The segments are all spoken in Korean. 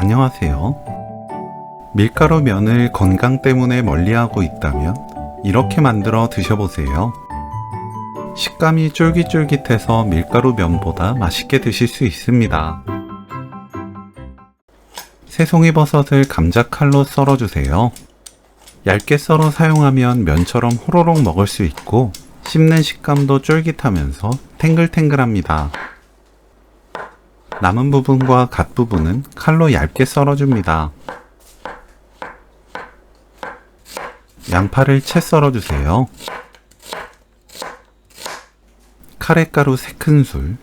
안녕하세요. 밀가루 면을 건강 때문에 멀리하고 있다면 이렇게 만들어 드셔보세요. 식감이 쫄깃쫄깃해서 밀가루 면보다 맛있게 드실 수 있습니다. 새송이버섯을 감자칼로 썰어주세요. 얇게 썰어 사용하면 면처럼 호로록 먹을 수 있고 씹는 식감도 쫄깃하면서 탱글탱글합니다. 남은 부분과 갓 부분은 칼로 얇게 썰어줍니다. 양파를 채 썰어주세요. 카레가루 3큰술,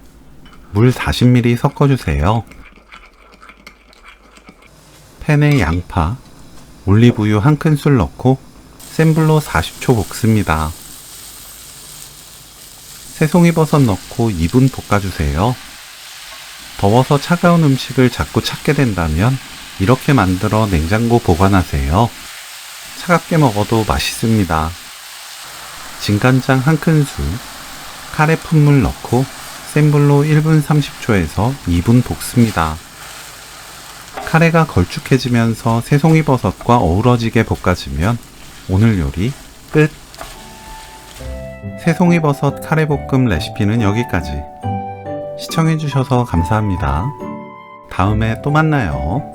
물 40ml 섞어주세요. 팬에 양파, 올리브유 1큰술 넣고 센 불로 40초 볶습니다. 새송이버섯 넣고 2분 볶아주세요. 더워서 차가운 음식을 자꾸 찾게 된다면 이렇게 만들어 냉장고 보관하세요. 차갑게 먹어도 맛있습니다. 진간장 1큰술, 카레 푼물 넣고 센 불로 1분 30초에서 2분 볶습니다. 카레가 걸쭉해지면서 새송이버섯과 어우러지게 볶아지면 오늘 요리 끝! 새송이버섯 카레볶음 레시피는 여기까지. 시청해주셔서 감사합니다. 다음에 또 만나요.